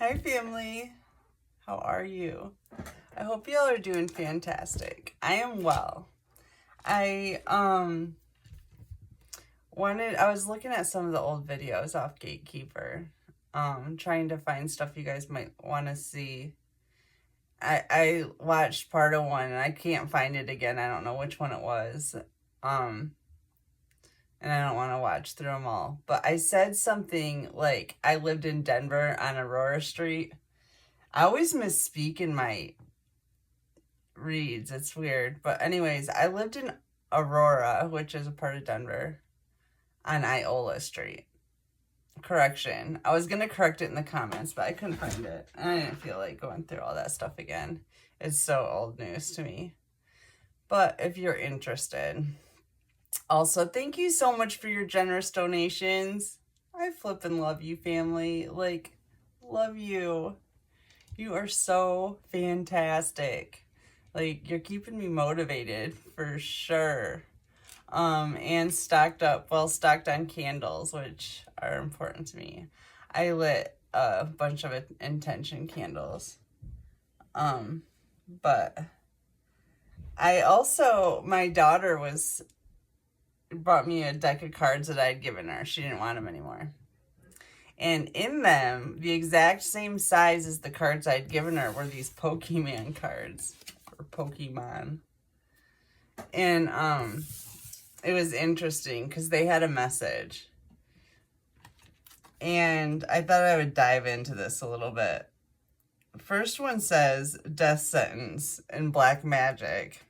Hi family, how are you? I hope y'all are doing fantastic. I am well. I was looking at some of the old videos off Gatekeeper, trying to find stuff you guys might want to see. I watched part of one and I can't find it again. I don't know which one it was. And I don't want to watch through them all. But I said something like I lived in Denver on Aurora Street. I always misspeak in my reads. It's weird. But anyways, I lived in Aurora, which is a part of Denver, on Iola Street. Correction. I was going to correct it in the comments, but I couldn't find it. And I didn't feel like going through all that stuff again. It's so old news to me. But if you're interested. Also, thank you so much for your generous donations. I flippin' love you, family. Like, love you. You are so fantastic. Like, you're keeping me motivated for sure. And stocked on candles, which are important to me. I lit a bunch of intention candles. But I also, my daughter brought me a deck of cards that I had given her. She didn't want them anymore. And in them, the exact same size as the cards I'd given her were these Pokemon cards. Or Pokemon. And it was interesting because they had a message. And I thought I would dive into this a little bit. First one says, death sentence in black magic.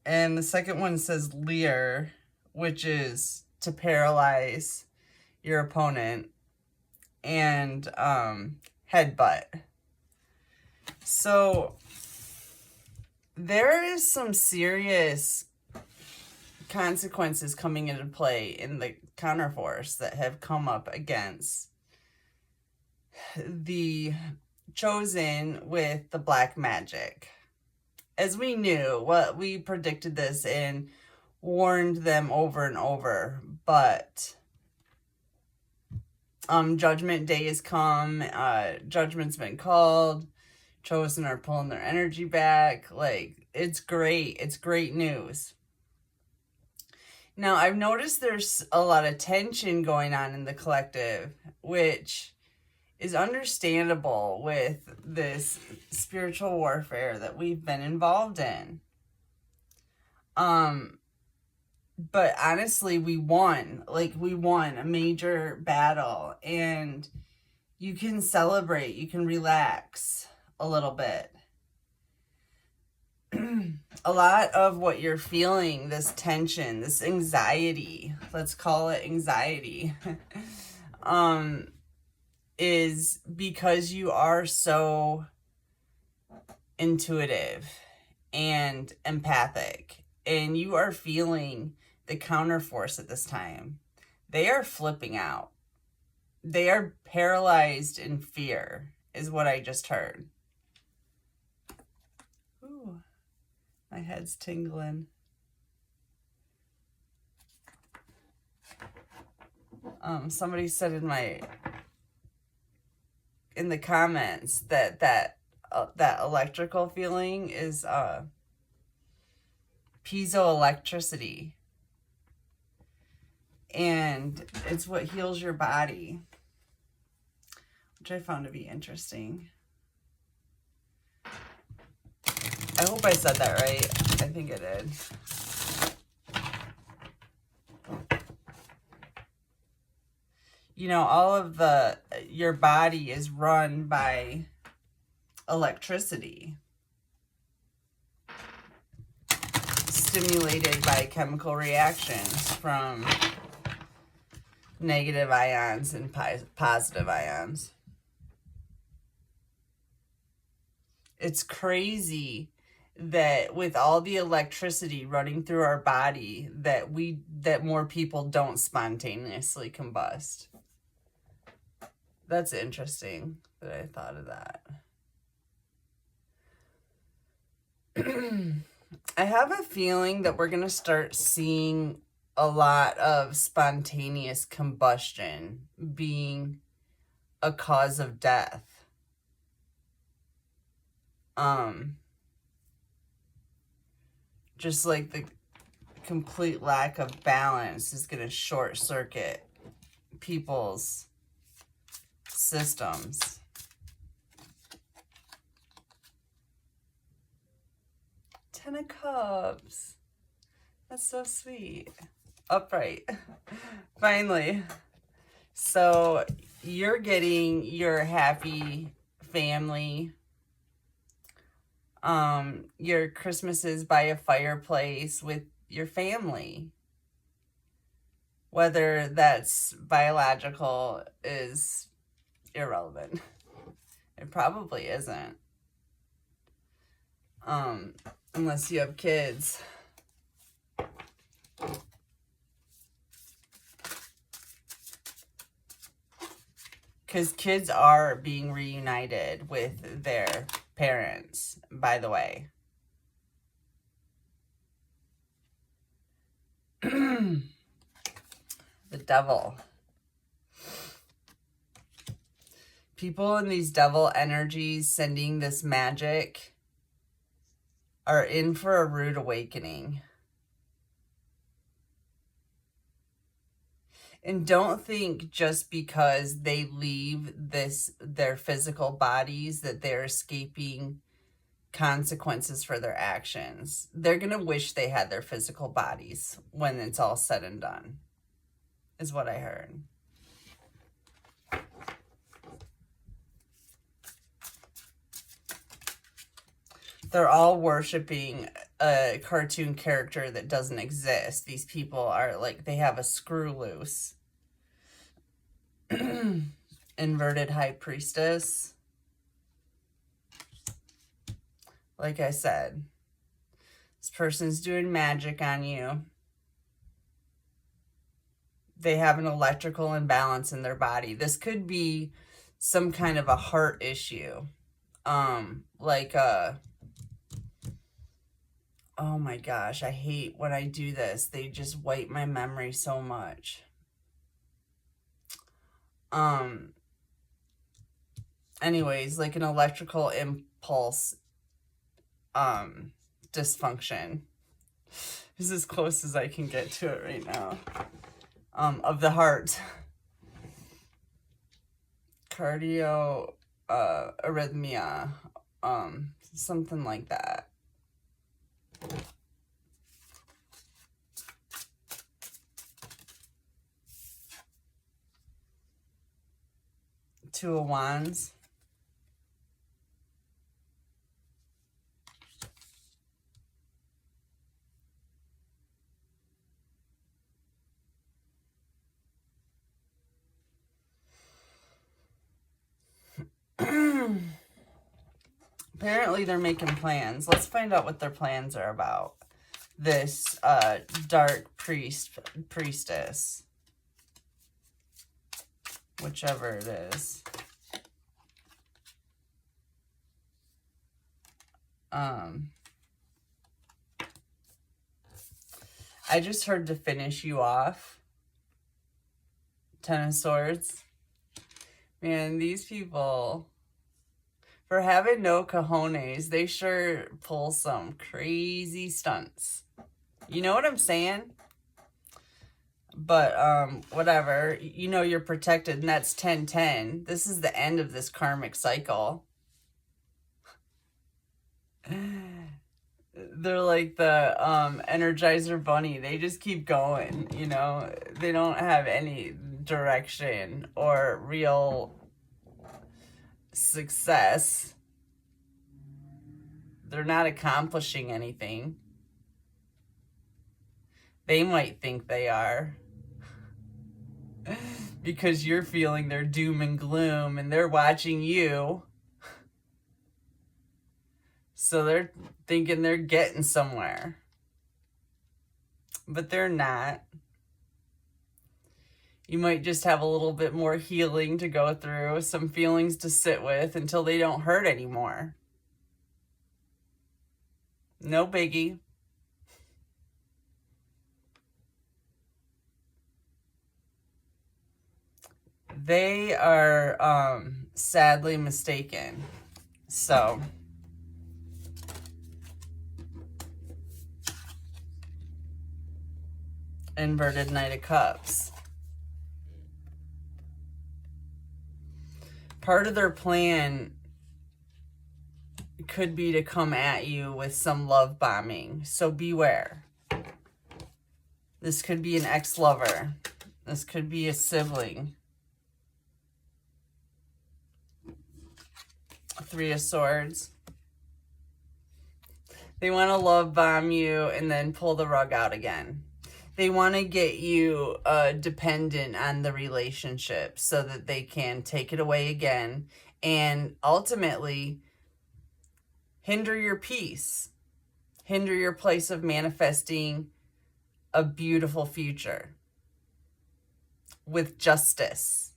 And the second one says leer, which is to paralyze your opponent, and headbutt. So there is some serious consequences coming into play in the Counterforce that have come up against the chosen with the black magic. As we knew, we predicted this and warned them over and over, but Judgment Day has come, Judgment's been called, Chosen are pulling their energy back. Like, it's great news. Now, I've noticed there's a lot of tension going on in the collective, which is understandable with this spiritual warfare that we've been involved in. But honestly, we won. Like, we won a major battle, and you can celebrate, you can relax a little bit. A lot of what you're feeling, this tension, this anxiety, let's call it anxiety, is because you are so intuitive and empathic, and you are feeling the Counterforce at this time. They are flipping out. They are paralyzed in fear, is what I just heard. Ooh, my head's tingling. Somebody said in the comments that electrical feeling is piezoelectricity, and it's what heals your body, which I found to be interesting. I hope I said that right. I think I did. You know, all of your body is run by electricity, stimulated by chemical reactions from negative ions and positive ions. It's crazy that with all the electricity running through our body, that more people don't spontaneously combust. That's interesting that I thought of that. I have a feeling that we're going to start seeing a lot of spontaneous combustion being a cause of death. Just like the complete lack of balance is going to short circuit people's systems. Ten of Cups. That's so sweet. Upright. Finally. So you're getting your happy family. Your Christmases by a fireplace with your family. Whether that's biological is irrelevant. It probably isn't. Unless you have kids. Because kids are being reunited with their parents, by the way. The devil. People in these devil energies sending this magic are in for a rude awakening. And don't think just because they leave their physical bodies that they're escaping consequences for their actions. They're going to wish they had their physical bodies when it's all said and done, is what I heard. They're all worshiping a cartoon character that doesn't exist. These people are like, they have a screw loose. Inverted high priestess. Like I said, this person's doing magic on you. They have an electrical imbalance in their body. This could be some kind of a heart issue. Oh my gosh, I hate when I do this. They just wipe my memory so much. Anyways, like an electrical impulse dysfunction is as close as I can get to it right now. Of the heart. Cardio arrhythmia. Something like that. Two of Wands. Apparently they're making plans. Let's find out what their plans are about. This dark priestess. Whichever it is. I just heard to finish you off. Ten of Swords. Man, these people, for having no cojones, they sure pull some crazy stunts. You know what I'm saying? But, whatever. You know you're protected, and that's 10-10. This is the end of this karmic cycle. They're like the Energizer Bunny. They just keep going, you know? They don't have any direction or real success. They're not accomplishing anything. They might think they are. Because you're feeling their doom and gloom and they're watching you. So they're thinking they're getting somewhere. But they're not. You might just have a little bit more healing to go through, some feelings to sit with until they don't hurt anymore. No biggie. They are sadly mistaken. So inverted Knight of Cups. Part of their plan could be to come at you with some love bombing. So beware. This could be an ex-lover. This could be a sibling. Three of Swords. They want to love bomb you and then pull the rug out again. They want to get you dependent on the relationship so that they can take it away again and ultimately hinder your peace, hinder your place of manifesting a beautiful future with justice.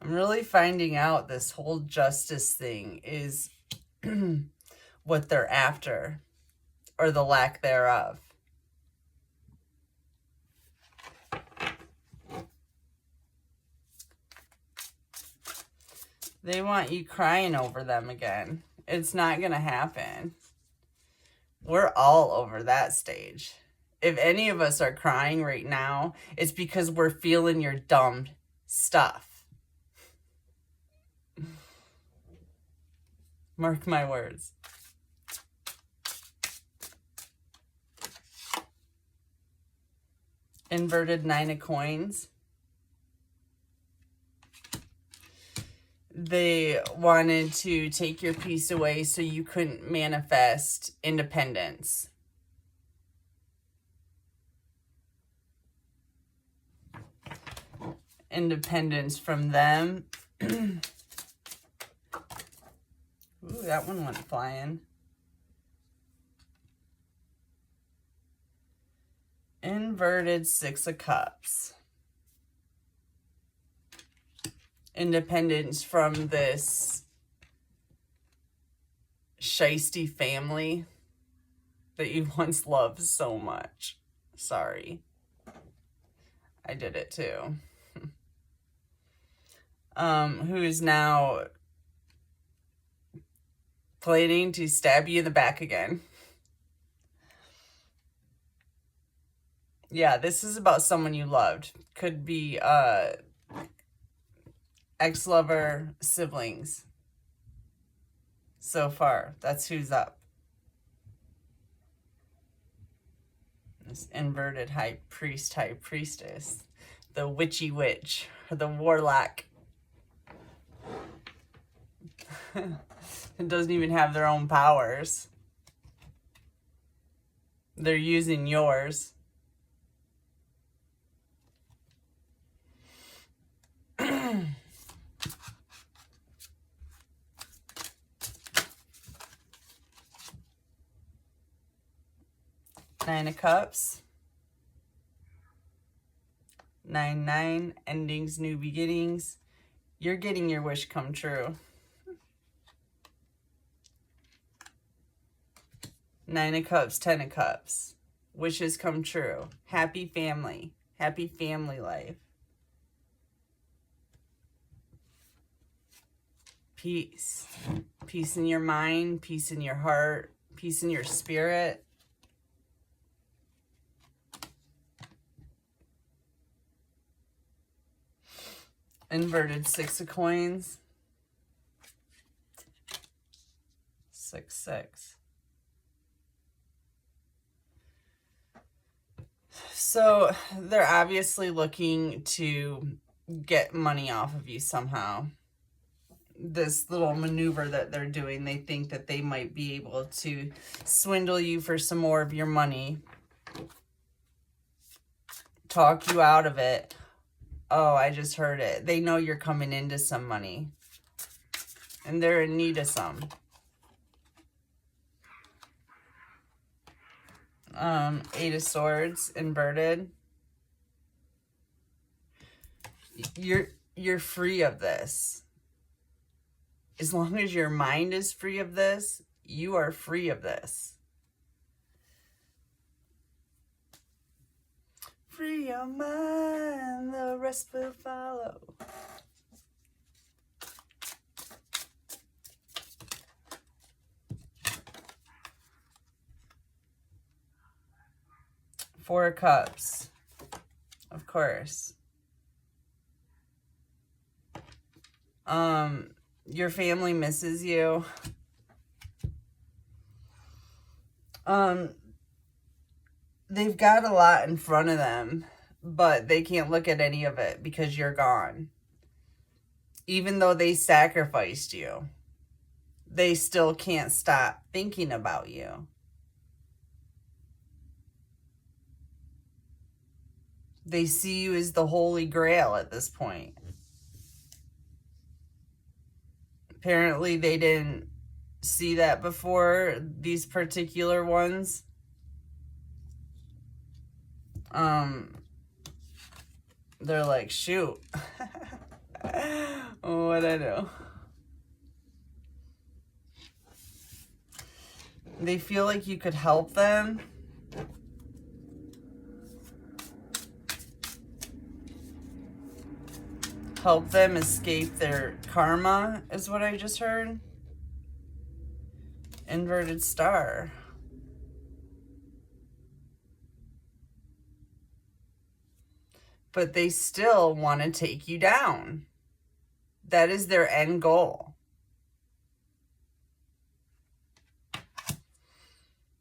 I'm really finding out this whole justice thing is what they're after, or the lack thereof. They want you crying over them again. It's not going to happen. We're all over that stage. If any of us are crying right now, it's because we're feeling your dumb stuff. Mark my words. Inverted Nine of Coins. They wanted to take your peace away so you couldn't manifest independence. Independence from them. Ooh, that one went flying. Inverted Six of Cups. Independence from this shisty family that you once loved so much. Sorry. I did it too. Who is now planning to stab you in the back again. Yeah, this is about someone you loved. Could be ex-lover, siblings. So far, that's who's up. This inverted high priest, high priestess. The witchy witch, or the warlock. It doesn't even have their own powers. They're using yours. Nine of Cups. 9-9, endings, new beginnings. You're getting your wish come true. 9 of Cups, 10 of Cups. Wishes come true. Happy family. Happy family life. Peace. Peace in your mind, peace in your heart, peace in your spirit. Inverted Six of Coins. 6-6. So they're obviously looking to get money off of you somehow. This little maneuver that they're doing, they think that they might be able to swindle you for some more of your money. Talk you out of it. Oh, I just heard it. They know you're coming into some money. And they're in need of some. 8 of Swords, inverted. You're free of this. As long as your mind is free of this, you are free of this. Free your mind, the rest will follow. Four of Cups, of course. Your family misses you. They've got a lot in front of them, but they can't look at any of it because you're gone. Even though they sacrificed you, they still can't stop thinking about you. They see you as the Holy Grail at this point. Apparently they didn't see that before, these particular ones. They're like, shoot. What'd I do? They feel like you could help them. Help them escape their karma, is what I just heard. Inverted star. But they still want to take you down. That is their end goal.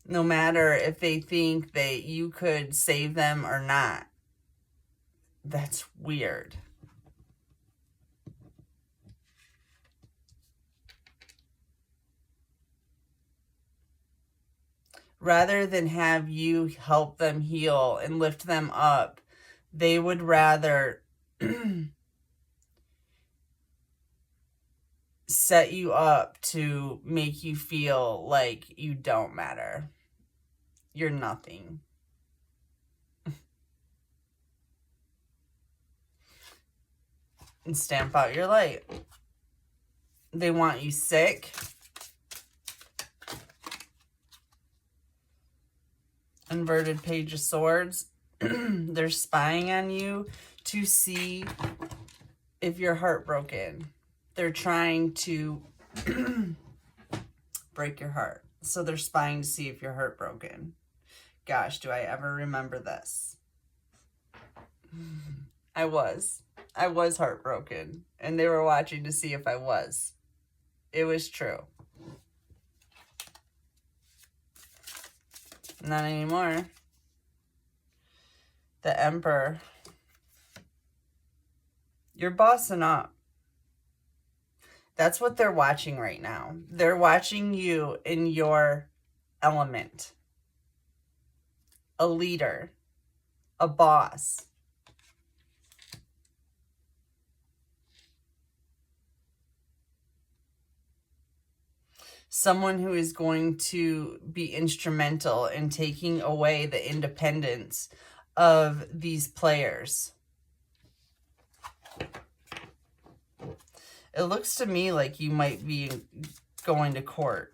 No matter if they think that you could save them or not. That's weird. Rather than have you help them heal and lift them up, they would rather set you up to make you feel like you don't matter. You're nothing. And stamp out your light. They want you sick. Inverted Page of Swords. They're spying on you to see if you're heartbroken. They're trying to break your heart. So they're spying to see if you're heartbroken. Gosh, do I ever remember this? I was heartbroken. And they were watching to see if I was. It was true. Not anymore. The Emperor. You're bossing up. That's what they're watching right now. They're watching you in your element. A leader. A boss. Someone who is going to be instrumental in taking away the independence of these players. It looks to me like you might be going to court.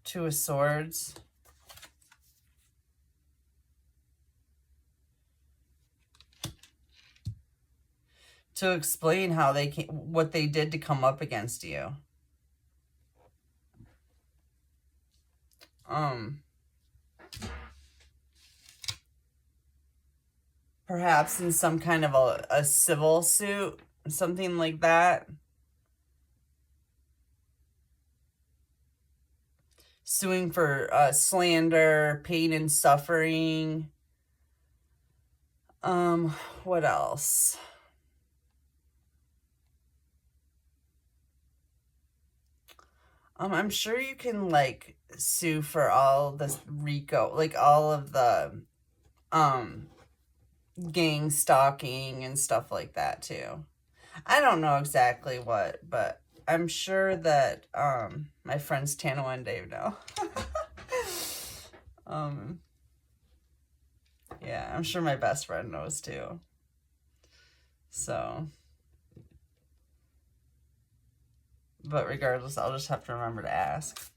Two of Swords. To explain how they came, what they did to come up against you. Perhaps in some kind of a civil suit, something like that. Suing for slander, pain and suffering. What else? I'm sure you can, like, sue for all this RICO, like, all of the, gang stalking and stuff like that, too. I don't know exactly what, but I'm sure that, my friends Tano and Dave know. Yeah, I'm sure my best friend knows, too. So... But regardless, I'll just have to remember to ask.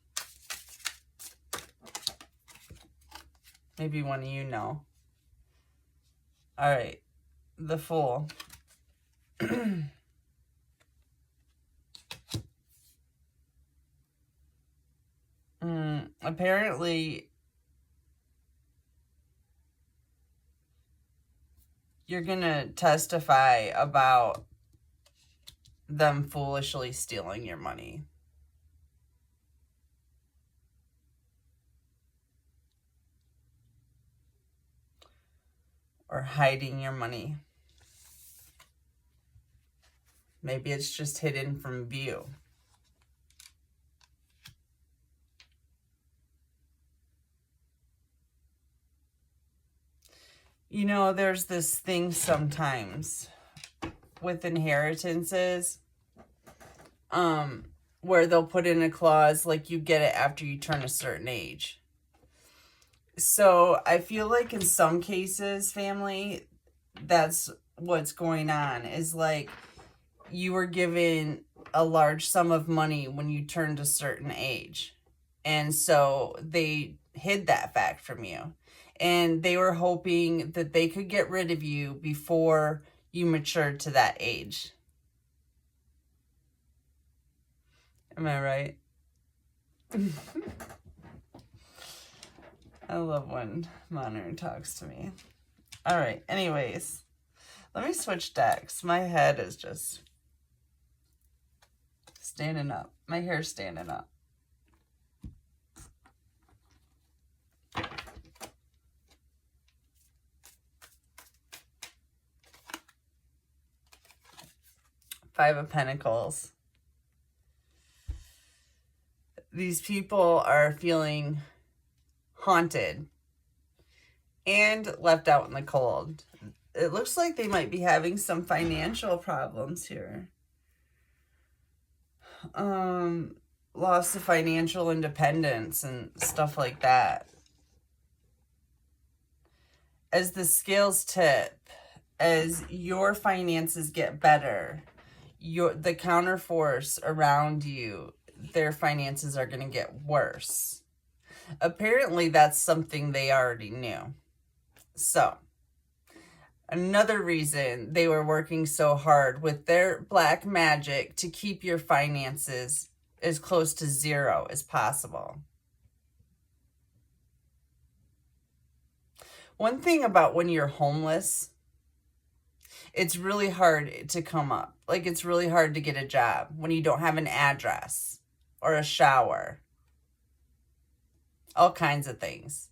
Maybe one of you know. All right. The Fool. Apparently, you're going to testify about them foolishly stealing your money. Or hiding your money. Maybe it's just hidden from view. You know, there's this thing sometimes with inheritances, where they'll put in a clause like you get it after you turn a certain age. So I feel like in some cases, family, that's what's going on, is like you were given a large sum of money when you turned a certain age. And so they hid that fact from you. And they were hoping that they could get rid of you before you matured to that age. Am I right? I love when Monern talks to me. All right, anyways. Let me switch decks. My head is just standing up. My hair's standing up. Five of Pentacles. These people are feeling haunted and left out in the cold. It looks like they might be having some financial problems here. Loss of financial independence and stuff like that. As the scales tip, as your finances get better, the counterforce around you, their finances are going to get worse. Apparently, that's something they already knew. So, another reason they were working so hard with their black magic to keep your finances as close to zero as possible. One thing about when you're homeless, it's really hard to come up. Like, it's really hard to get a job when you don't have an address or a shower. All kinds of things.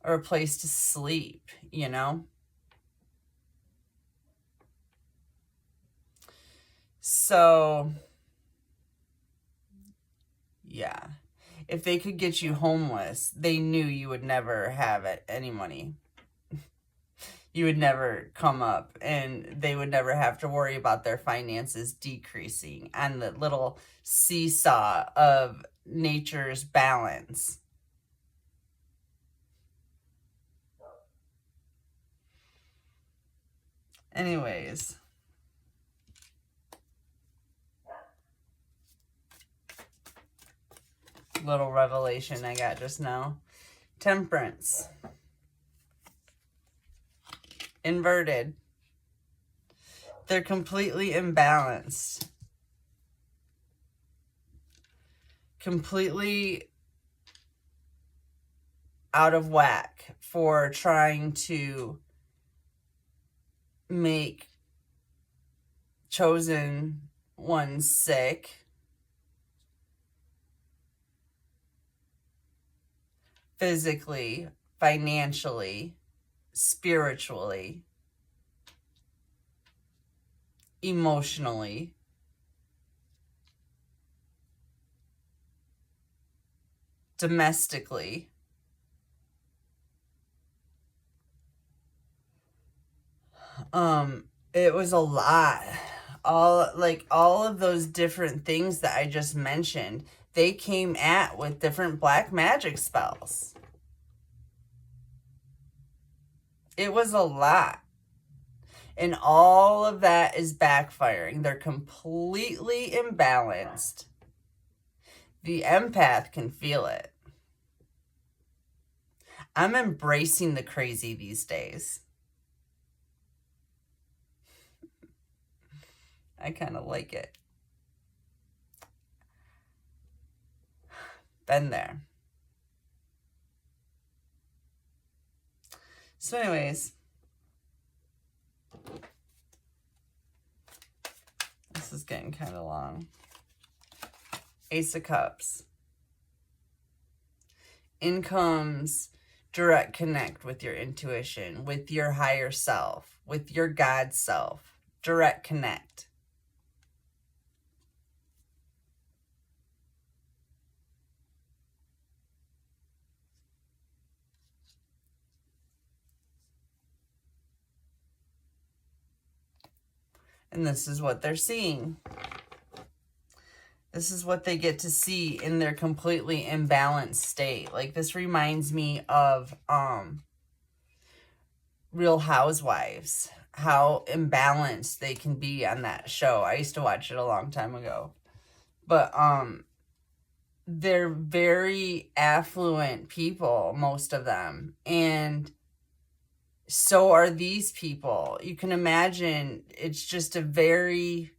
Or a place to sleep, you know? So, yeah. If they could get you homeless, they knew you would never have any money. You would never come up, and they would never have to worry about their finances decreasing on the little seesaw of nature's balance. Anyways. Little revelation I got just now. Temperance. Inverted. They're completely imbalanced. Completely out of whack for trying to make chosen ones sick. Physically, financially, spiritually, emotionally, domestically. It was a lot. All of those different things that I just mentioned, they came at with different black magic spells. It was a lot. And all of that is backfiring. They're completely imbalanced. The empath can feel it. I'm embracing the crazy these days. I kind of like it. Been there. So anyways, this is getting kind of long. Ace of Cups. In comes direct connect with your intuition, with your higher self, with your God self. Direct connect. And this is what they're seeing. This is what they get to see in their completely imbalanced state. Like, this reminds me of Real Housewives. How imbalanced they can be on that show. I used to watch it a long time ago. But they're very affluent people, most of them. And so are these people. You can imagine it's just a very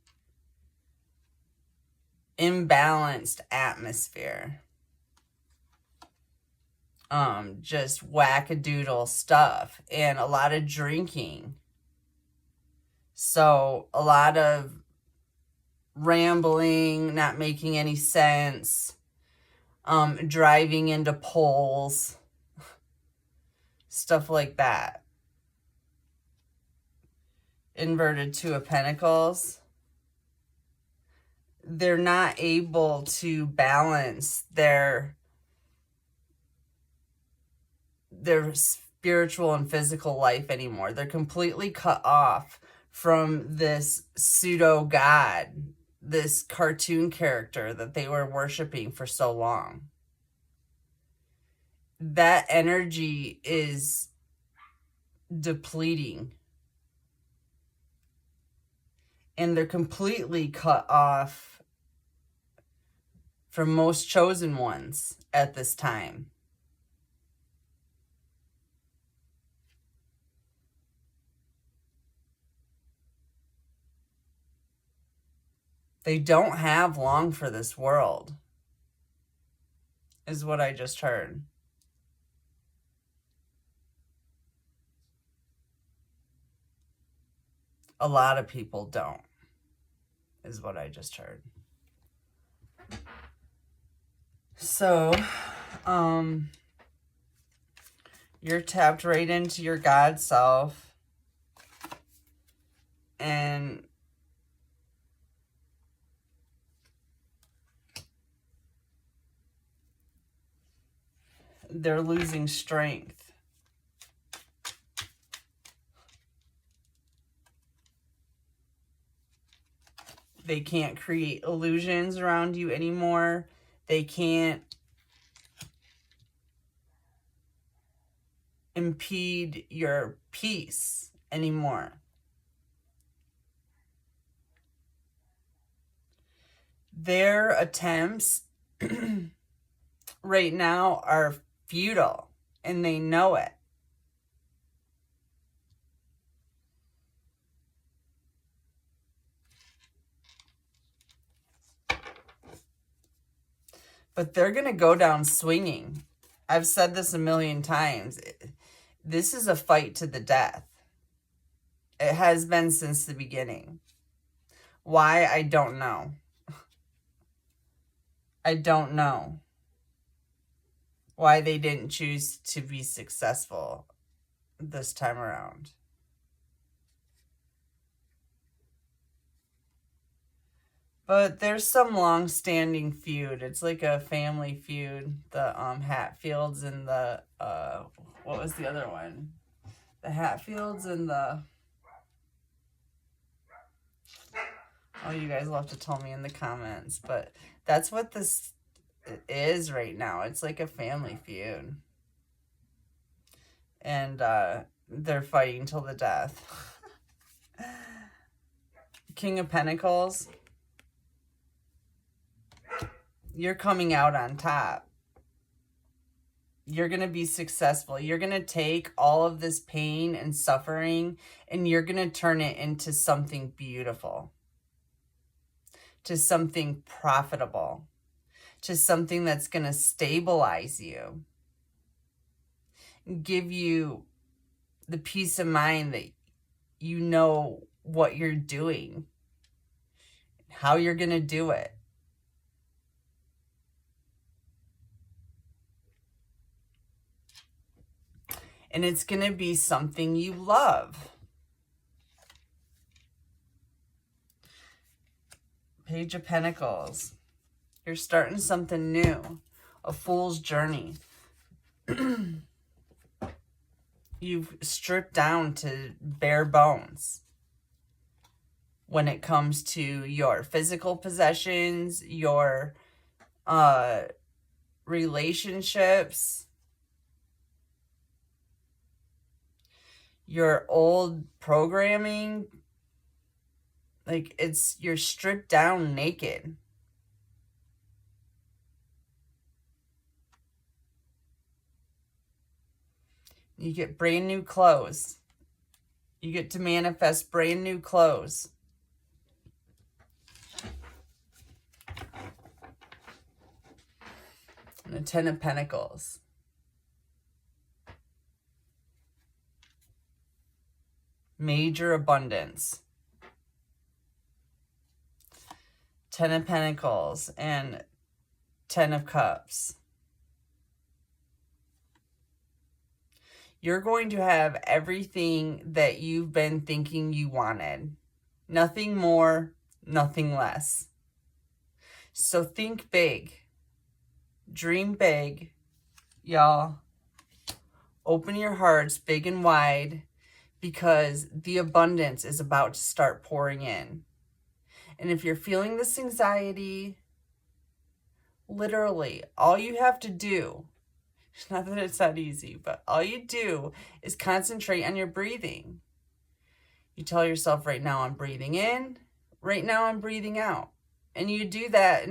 imbalanced atmosphere. Just wackadoodle stuff and a lot of drinking. So a lot of rambling, not making any sense, driving into poles, stuff like that. Inverted Two of Pentacles. They're not able to balance their spiritual and physical life anymore. They're completely cut off from this pseudo god, this cartoon character that they were worshiping for so long. That energy is depleting. And they're completely cut off from most chosen ones at this time. They don't have long for this world, is what I just heard. A lot of people don't, is what I just heard. So, you're tapped right into your God self, and they're losing strength. They can't create illusions around you anymore. They can't impede your peace anymore. Their attempts right now are futile, and they know it. But they're going to go down swinging. I've said this a million times. This is a fight to the death. It has been since the beginning. Why? I don't know. I don't know why they didn't choose to be successful this time around. But there's some long-standing feud. It's like a family feud. The Hatfields and the what was the other one? The Hatfields and the... Oh, you guys will have to tell me in the comments. But that's what this is right now. It's like a family feud. And they're fighting till the death. King of Pentacles. You're coming out on top. You're going to be successful. You're going to take all of this pain and suffering and you're going to turn it into something beautiful, to something profitable, to something that's going to stabilize you, give you the peace of mind that you know what you're doing, how you're going to do it. And it's going to be something you love. Page of Pentacles. You're starting something new. A fool's journey. You've stripped down to bare bones when it comes to your physical possessions, your relationships, your old programming. Like, you're stripped down naked. You get brand new clothes. You get to manifest brand new clothes. And the Ten of Pentacles. Major abundance. Ten of Pentacles and Ten of Cups. You're going to have everything that you've been thinking you wanted. Nothing more, nothing less. So think big. Dream big, y'all. Open your hearts big and wide because the abundance is about to start pouring in. And if you're feeling this anxiety, literally, all you have to do, not that it's that easy, but all you do is concentrate on your breathing. You tell yourself, right now I'm breathing in, right now I'm breathing out. And you do that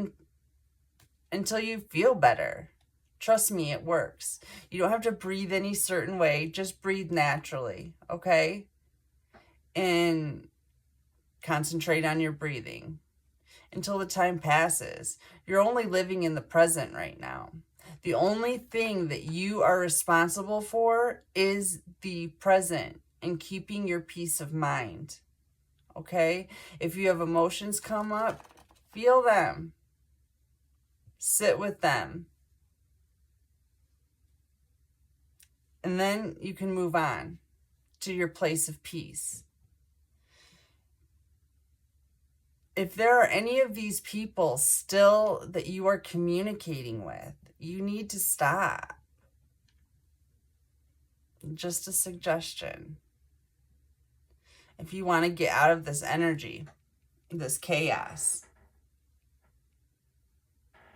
until you feel better. Trust me, it works. You don't have to breathe any certain way. Just breathe naturally, okay? And concentrate on your breathing until the time passes. You're only living in the present right now. The only thing that you are responsible for is the present and keeping your peace of mind, okay? If you have emotions come up, feel them. Sit with them. And then you can move on to your place of peace. If there are any of these people still that you are communicating with, you need to stop. Just a suggestion. If you want to get out of this energy, this chaos,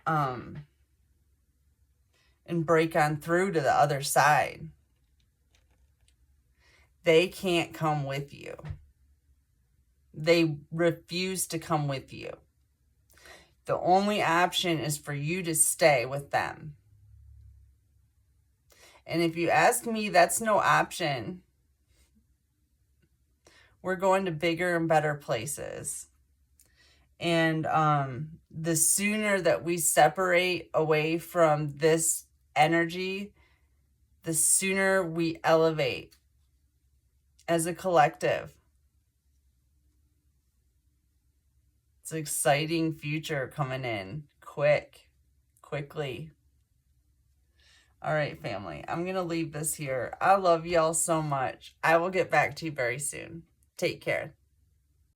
and break on through to the other side, they can't come with you. They refuse to come with you. The only option is for you to stay with them. And if you ask me, that's no option. We're going to bigger and better places. And the sooner that we separate away from this energy, the sooner we elevate as a collective. It's an exciting future coming in quickly. All right, family, I'm going to leave this here. I love y'all so much. I will get back to you very soon. Take care.